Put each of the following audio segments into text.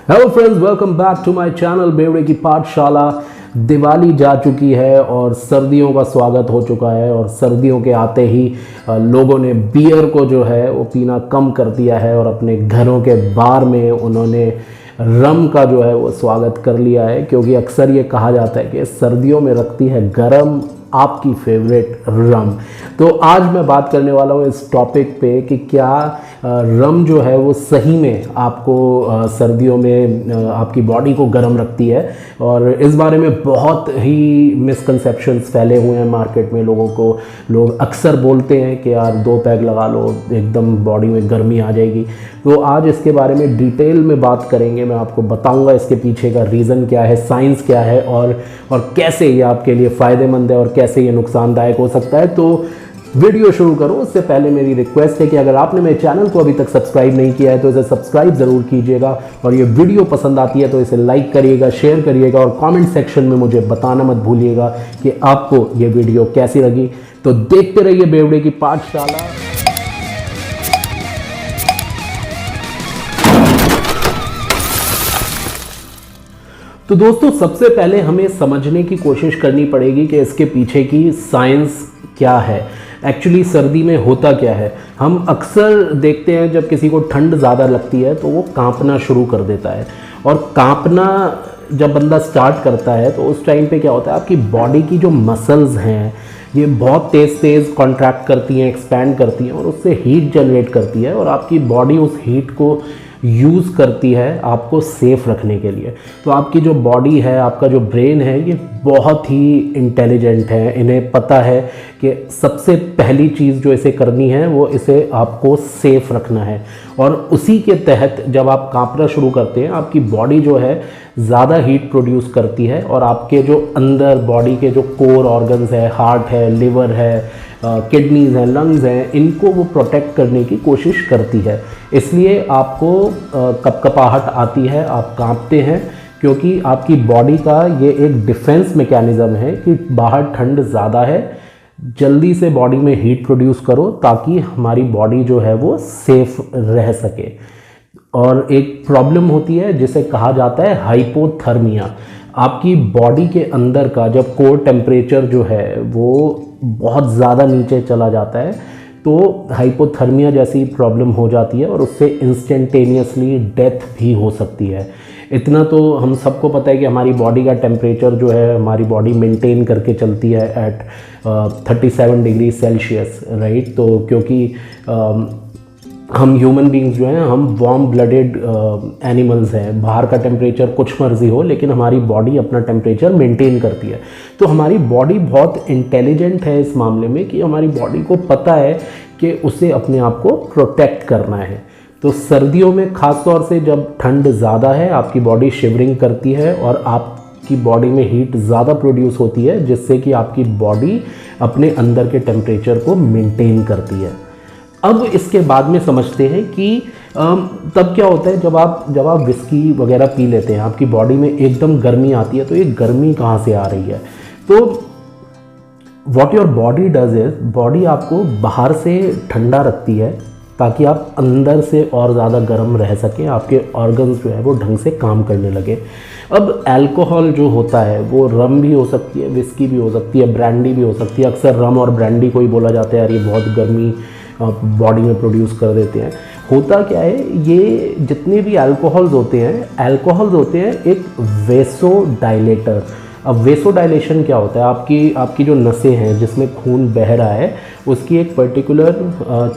Hello friends, welcome back to my channel बेवड़े की पाठशाला। दिवाली जा चुकी है और सर्दियों का स्वागत हो चुका है और सर्दियों के आते ही लोगों ने बियर को जो है वो पीना कम कर दिया है और अपने घरों के बार में उन्होंने रम का जो है वो स्वागत कर लिया है, क्योंकि अक्सर ये कहा जाता है कि सर्दियों में रखती है गरम आपकी फेवरेट रम। तो आज मैं बात करने वाला हूँ इस टॉपिक पे कि क्या रम जो है वो सही में आपको सर्दियों में आपकी बॉडी को गर्म रखती है। और इस बारे में बहुत ही मिसकंसेप्शंस फैले हुए हैं मार्केट में। लोग अक्सर बोलते हैं कि यार 2 पैग लगा लो, एकदम बॉडी में गर्मी आ जाएगी। तो आज इसके बारे में डिटेल में बात करेंगे। मैं आपको बताऊंगा इसके पीछे का रीज़न क्या है, साइंस क्या है और कैसे ये आपके लिए फ़ायदेमंद है और कैसे ये नुकसानदायक हो सकता है। तो वीडियो शुरू करो उससे पहले मेरी रिक्वेस्ट है कि अगर आपने मेरे चैनल को अभी तक सब्सक्राइब नहीं किया है तो इसे सब्सक्राइब ज़रूर कीजिएगा, और ये वीडियो पसंद आती है तो इसे लाइक करिएगा, शेयर करिएगा और कमेंट सेक्शन में मुझे बताना मत भूलिएगा कि आपको ये वीडियो कैसी लगी। तो देखते रहिए बेवड़े की पाठशाला। तो दोस्तों, सबसे पहले हमें समझने की कोशिश करनी पड़ेगी कि इसके पीछे की साइंस क्या है, एक्चुअली सर्दी में होता क्या है। हम अक्सर देखते हैं जब किसी को ठंड ज़्यादा लगती है तो वो कांपना शुरू कर देता है, और कांपना जब बंदा स्टार्ट करता है तो उस टाइम पे क्या होता है, आपकी बॉडी की जो मसल्स हैं ये बहुत तेज़ कॉन्ट्रैक्ट करती हैं, एक्सपैंड करती हैं और उससे हीट जनरेट करती है, और आपकी बॉडी उस हीट को यूज़ करती है आपको सेफ़ रखने के लिए। तो आपकी जो बॉडी है, आपका जो ब्रेन है, ये बहुत ही इंटेलिजेंट है। इन्हें पता है कि सबसे पहली चीज़ जो इसे करनी है वो इसे आपको सेफ़ रखना है, और उसी के तहत जब आप कांपना शुरू करते हैं आपकी बॉडी जो है ज़्यादा हीट प्रोड्यूस करती है, और आपके जो अंदर बॉडी के जो कोर ऑर्गन्स है, हार्ट है, लिवर है, किडनीज़ हैं, लंग्स हैं, इनको वो प्रोटेक्ट करने की कोशिश करती है। इसलिए आपको कपकपाहट आती है, आप कांपते हैं, क्योंकि आपकी बॉडी का ये एक डिफेंस मैकेनिज़्म है कि बाहर ठंड ज़्यादा है, जल्दी से बॉडी में हीट प्रोड्यूस करो ताकि हमारी बॉडी जो है वो सेफ रह सके। और एक प्रॉब्लम होती है जिसे कहा जाता है हाइपोथर्मिया। आपकी बॉडी के अंदर का जब कोर टेम्परेचर जो है वो बहुत ज़्यादा नीचे चला जाता है तो हाइपोथर्मिया जैसी प्रॉब्लम हो जाती है, और उससे इंस्टेंटेनियसली डेथ भी हो सकती है। इतना तो हम सबको पता है कि हमारी बॉडी का टेम्परेचर जो है हमारी बॉडी मेंटेन करके चलती है एट 37 डिग्री सेल्सियस, राइट। तो क्योंकि हम ह्यूमन बींग्स जो हैं हम वार्म ब्लडेड एनिमल्स हैं, बाहर का टेम्परेचर कुछ मर्जी हो लेकिन हमारी बॉडी अपना टेम्परेचर मेंटेन करती है। तो हमारी बॉडी बहुत इंटेलिजेंट है इस मामले में कि हमारी बॉडी को पता है कि उसे अपने आप को प्रोटेक्ट करना है। तो सर्दियों में ख़ास तौर से जब ठंड ज़्यादा है आपकी बॉडी शिवरिंग करती है और आपकी बॉडी में हीट ज़्यादा प्रोड्यूस होती है, जिससे कि आपकी बॉडी अपने अंदर के टेम्परेचर को मेंटेन करती है। अब इसके बाद में समझते हैं कि तब क्या होता है जब आप विस्की वगैरह पी लेते हैं, आपकी बॉडी में एकदम गर्मी आती है। तो ये गर्मी कहाँ से आ रही है? तो what your body does is, body आपको बाहर से ठंडा रखती है ताकि आप अंदर से और ज़्यादा गर्म रह सकें, आपके ऑर्गन्स जो है वो ढंग से काम करने लगे। अब अल्कोहल जो होता है वो रम भी हो सकती है, विस्की भी हो सकती है, ब्रांडी भी हो सकती है। अक्सर रम और ब्रांडी को ही बोला जाता है यार ये बहुत गर्मी बॉडी में प्रोड्यूस कर देते हैं। होता क्या है, ये जितने भी अल्कोहल्स होते हैं एक वेसोडाइलेटर। अब वेसोडाइलेशन क्या होता है, आपकी जो नसें हैं जिसमें खून बह रहा है उसकी एक पर्टिकुलर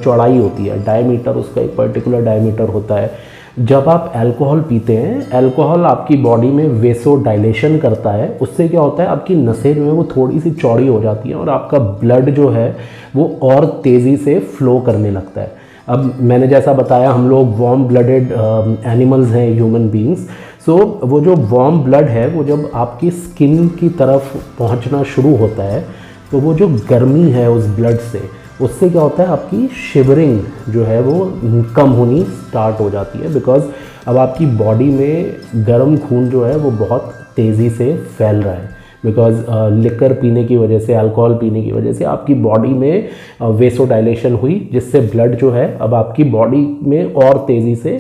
चौड़ाई होती है, डायमीटर, उसका एक पर्टिकुलर डायमीटर होता है। जब आप अल्कोहल पीते हैं, अल्कोहल आपकी बॉडी में वेसोडाइलेशन करता है। उससे क्या होता है, आपकी नसें जो है वो थोड़ी सी चौड़ी हो जाती हैं और आपका ब्लड जो है वो और तेज़ी से फ्लो करने लगता है। अब मैंने जैसा बताया हम लोग वार्म ब्लडेड एनिमल्स हैं, ह्यूमन बींग्स। सो वो जो वार्म ब्लड है वो जब आपकी स्किन की तरफ पहुंचना शुरू होता है तो वो जो गर्मी है उस ब्लड से, उससे क्या होता है, आपकी शिवरिंग जो है वो कम होनी स्टार्ट हो जाती है। बिकॉज अब आपकी बॉडी में गर्म खून जो है वो बहुत तेज़ी से फैल रहा है। बिकॉज लिकर पीने की वजह से, अल्कोहल पीने की वजह से आपकी बॉडी में वेसोडाइलेशन हुई, जिससे ब्लड जो है अब आपकी बॉडी में और तेज़ी से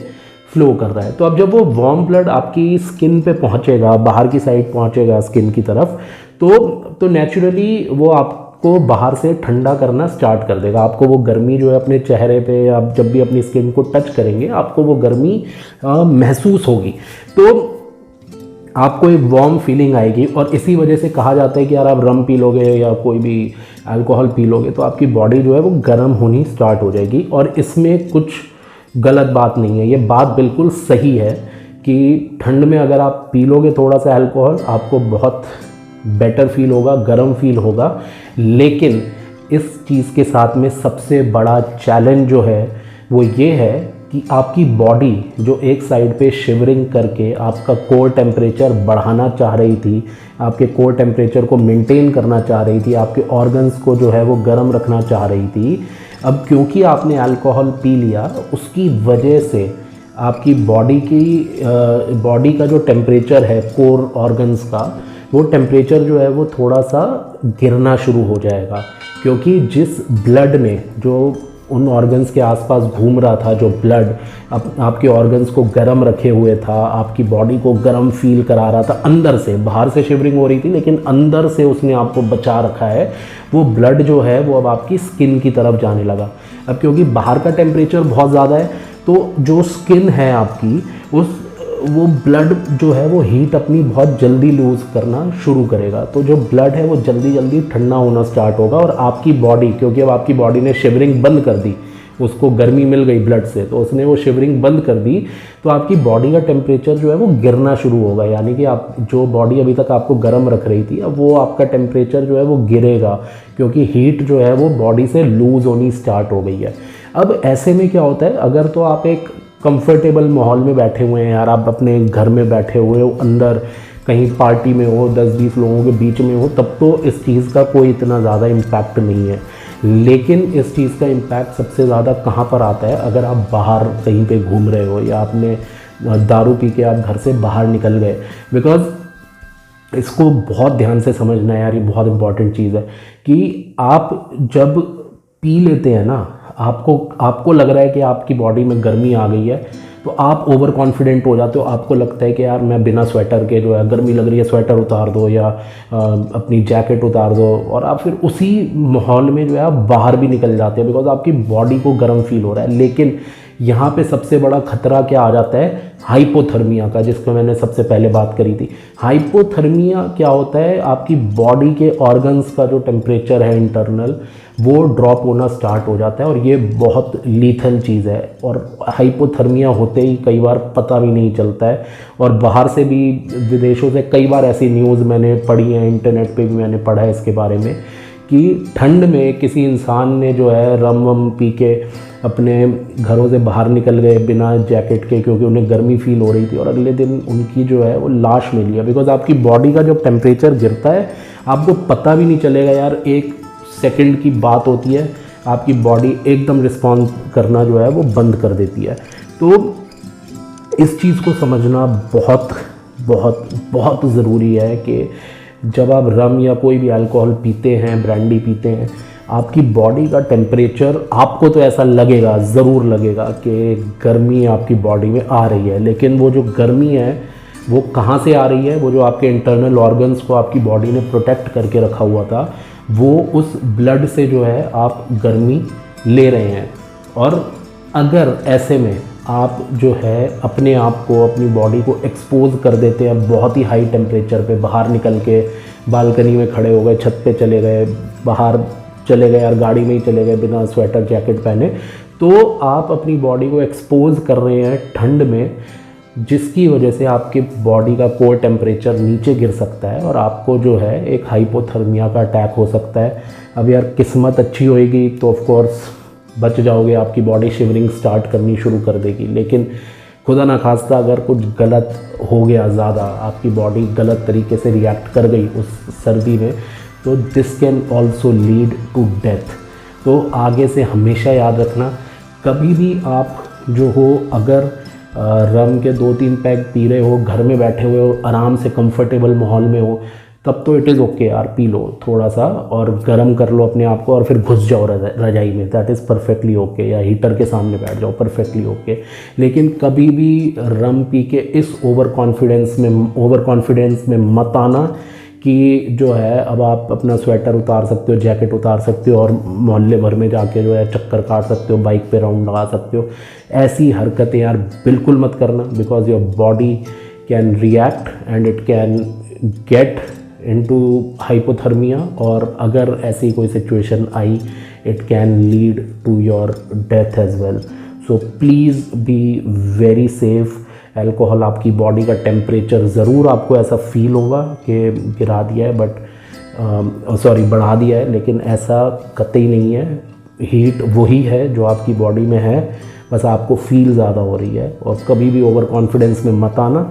फ्लो कर रहा है। तो अब जब वो वार्म ब्लड आपकी स्किन पे पहुंचेगा, बाहर की साइड पहुंचेगा स्किन की तरफ, तो नेचुरली वो आपको बाहर से ठंडा करना स्टार्ट कर देगा। आपको वो गर्मी जो है अपने चेहरे पे, आप जब भी अपनी स्किन को टच करेंगे आपको वो गर्मी महसूस होगी, तो आपको एक वार्म फीलिंग आएगी। और इसी वजह से कहा जाता है कि यार आप रम पी लोगे या कोई भी अल्कोहल पी लोगे तो आपकी बॉडी जो है वो गर्म होनी स्टार्ट हो जाएगी। और इसमें कुछ गलत बात नहीं है, ये बात बिल्कुल सही है कि ठंड में अगर आप पी लोगे थोड़ा सा अल्कोहल आपको बहुत बेटर फील होगा, गर्म फील होगा। लेकिन इस चीज़ के साथ में सबसे बड़ा चैलेंज जो है वो ये है कि आपकी बॉडी जो एक साइड पे शिवरिंग करके आपका कोर टेम्परेचर बढ़ाना चाह रही थी, आपके कोर टेम्परेचर को मेंटेन करना चाह रही थी, आपके ऑर्गन्स को जो है वो गर्म रखना चाह रही थी, अब क्योंकि आपने अल्कोहल पी लिया उसकी वजह से आपकी बॉडी का जो टेम्परेचर है कोर ऑर्गन्स का, वो टेम्परेचर जो है वो थोड़ा सा गिरना शुरू हो जाएगा। क्योंकि जिस ब्लड में जो उन ऑर्गन्स के आसपास घूम रहा था, जो ब्लड आपके ऑर्गन्स को गर्म रखे हुए था, आपकी बॉडी को गर्म फील करा रहा था अंदर से, बाहर से शिवरिंग हो रही थी लेकिन अंदर से उसने आपको बचा रखा है, वो ब्लड जो है वो अब आपकी स्किन की तरफ जाने लगा। अब क्योंकि बाहर का टेम्परेचर बहुत ज़्यादा है तो जो स्किन है आपकी वो ब्लड जो है वो हीट अपनी बहुत जल्दी लूज़ करना शुरू करेगा। तो जो ब्लड है वो जल्दी जल्दी ठंडा होना स्टार्ट होगा और आपकी बॉडी, क्योंकि अब आपकी बॉडी ने शिवरिंग बंद कर दी, उसको गर्मी मिल गई ब्लड से, तो उसने वो शिवरिंग बंद कर दी, तो आपकी बॉडी का टेम्परेचर जो है वो गिरना शुरू होगा। यानी कि आप जो बॉडी अभी तक आपको गर्म रख रही थी अब वो आपका टेम्परेचर जो है वो गिरेगा, क्योंकि हीट जो है वो बॉडी से लूज़ होनी स्टार्ट हो गई है। अब ऐसे में क्या होता है, अगर तो आप एक कंफर्टेबल माहौल में बैठे हुए हैं यार, आप अपने घर में बैठे हुए हो, अंदर कहीं पार्टी में हो, 10-20 लोगों के बीच में हो, तब तो इस चीज़ का कोई इतना ज़्यादा इम्पैक्ट नहीं है। लेकिन इस चीज़ का इम्पैक्ट सबसे ज़्यादा कहाँ पर आता है, अगर आप बाहर कहीं पे घूम रहे हो या आपने दारू पी के आप घर से बाहर निकल गए। बिकॉज़ इसको बहुत ध्यान से समझना है यार, ये बहुत इंपॉर्टेंट चीज़ है कि आप जब पी लेते हैं ना, आपको लग रहा है कि आपकी बॉडी में गर्मी आ गई है, तो आप ओवर कॉन्फिडेंट हो जाते हो। आपको लगता है कि यार मैं बिना स्वेटर के, जो है गर्मी लग रही है स्वेटर उतार दो या अपनी जैकेट उतार दो, और आप फिर उसी माहौल में जो है आप बाहर भी निकल जाते हैं बिकॉज आपकी बॉडी को गर्म फील हो रहा है। लेकिन यहाँ पे सबसे बड़ा खतरा क्या आ जाता है, हाइपोथर्मिया का, जिसको मैंने सबसे पहले बात करी थी। हाइपोथर्मिया क्या होता है, आपकी बॉडी के ऑर्गन्स का जो टेम्परेचर है इंटरनल वो ड्रॉप होना स्टार्ट हो जाता है, और ये बहुत लीथल चीज़ है। और हाइपोथर्मिया होते ही कई बार पता भी नहीं चलता है, और बाहर से भी, विदेशों से कई बार ऐसी न्यूज़ मैंने पढ़ी है, इंटरनेट पे भी मैंने पढ़ा है इसके बारे में, कि ठंड में किसी इंसान ने जो है रम वम पी के अपने घरों से बाहर निकल गए बिना जैकेट के, क्योंकि उन्हें गर्मी फील हो रही थी, और अगले दिन उनकी जो है वो लाश मिली है। बिकॉज आपकी बॉडी का जब टेम्परेचर गिरता है आपको पता भी नहीं चलेगा यार, 1 सेकंड की बात होती है, आपकी बॉडी एकदम रिस्पॉन्ड करना जो है वो बंद कर देती है। तो इस चीज़ को समझना बहुत बहुत बहुत ज़रूरी है कि जब आप रम या कोई भी अल्कोहल पीते हैं, ब्रांडी पीते हैं, आपकी बॉडी का टेम्परेचर, आपको तो ऐसा लगेगा, ज़रूर लगेगा कि गर्मी आपकी बॉडी में आ रही है, लेकिन वो जो गर्मी है वो कहाँ से आ रही है, वो जो आपके इंटरनल ऑर्गन्स को आपकी बॉडी ने प्रोटेक्ट करके रखा हुआ था, वो उस ब्लड से जो है आप गर्मी ले रहे हैं। और अगर ऐसे में आप जो है अपने आप को, अपनी बॉडी को एक्सपोज कर देते हैं बहुत ही हाई टेम्परेचर पे, बाहर निकल के बालकनी में खड़े हो गए, छत पे चले गए, बाहर चले गए यार, गाड़ी में ही चले गए बिना स्वेटर जैकेट पहने, तो आप अपनी बॉडी को एक्सपोज कर रहे हैं ठंड में, जिसकी वजह से आपके बॉडी का कोर टेम्परेचर नीचे गिर सकता है और आपको जो है एक हाइपोथर्मिया का अटैक हो सकता है। अब यार किस्मत अच्छी होएगी तो ऑफ कोर्स बच जाओगे, आपकी बॉडी शिवरिंग स्टार्ट करनी शुरू कर देगी। लेकिन खुदा ना खास्ता अगर कुछ गलत हो गया, ज़्यादा आपकी बॉडी गलत तरीके से रिएक्ट कर गई उस सर्दी में, तो this can also lead to death. तो आगे से हमेशा याद रखना, कभी भी आप जो हो, अगर रम के 2-3 पैक पी रहे हो, घर में बैठे हुए हो, आराम से कंफर्टेबल माहौल में हो, तब तो इट इज़ ओके यार, पी लो थोड़ा सा और गर्म कर लो अपने आप को और फिर घुस जाओ रजाई में, दैट इज़ परफेक्टली ओके, या हीटर के सामने बैठ जाओ, परफेक्टली ओके। लेकिन कभी भी रम पी के इस ओवर कॉन्फिडेंस में मत आना कि जो है अब आप अपना स्वेटर उतार सकते हो, जैकेट उतार सकते हो और मोहल्ले भर में जाके जो है चक्कर काट सकते हो, बाइक पे राउंड लगा सकते हो। ऐसी हरकतें यार बिल्कुल मत करना, because your body can react and it can get into hypothermia, और अगर ऐसी कोई सिचुएशन आई it can lead to your death as well. So please be very safe. Alcohol आपकी बॉडी का टेम्परेचर ज़रूर आपको ऐसा फील होगा कि गिरा दिया है, बट बढ़ा दिया है, लेकिन ऐसा कतई नहीं है। हीट वही है जो आपकी बॉडी में है, बस आपको फील ज़्यादा हो रही है। और कभी भी ओवर कॉन्फिडेंस में मत आना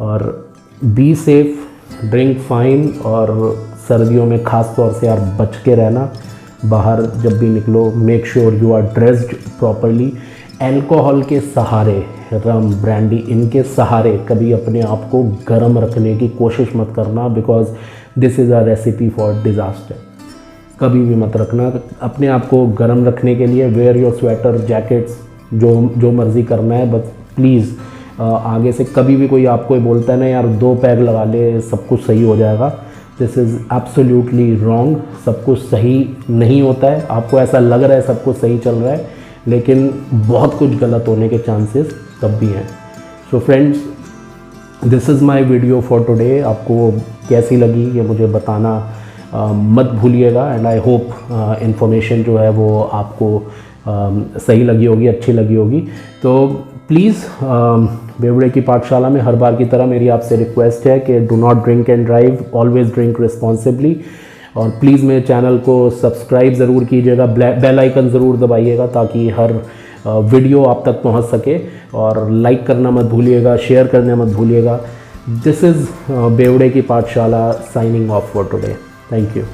और बी सेफ, ड्रिंक फाइन, और सर्दियों में ख़ास तौर से यार बच के रहना। बाहर जब भी निकलो make sure you are dressed properly. Alcohol के सहारे, रम, ब्रांडी, इनके सहारे कभी अपने आप को गर्म रखने की कोशिश मत करना, because this is a recipe for disaster. कभी भी मत रखना। अपने आप को गर्म रखने के लिए वेयर योर स्वेटर, जैकेट्स, जो मर्ज़ी करना है, बस प्लीज़ आगे से कभी भी कोई आपको बोलता है ना यार 2 पैग लगा ले सब कुछ सही हो जाएगा, दिस इज़ एब्सोल्युटली रॉन्ग। सब कुछ सही नहीं होता है। आपको ऐसा लग रहा है सब कुछ सही चल रहा है, लेकिन बहुत कुछ गलत होने के चांसेस तब भी हैं। So friends, this is my video for today. आपको कैसी लगी ये मुझे बताना मत भूलिएगा, एंड आई होप इन्फॉर्मेशन जो है वो आपको सही लगी होगी, अच्छी लगी होगी। तो प्लीज़ बेवड़े की पाठशाला में हर बार की तरह मेरी आपसे रिक्वेस्ट है कि do not drink and drive, always drink responsibly. और प्लीज़ मेरे चैनल को सब्सक्राइब ज़रूर कीजिएगा, बेल आइकन ज़रूर दबाइएगा ताकि हर वीडियो आप तक पहुंच सके, और लाइक करना मत भूलिएगा, शेयर करना मत भूलिएगा। दिस इज़ बेवड़े की पाठशाला signing off for today. Thank you.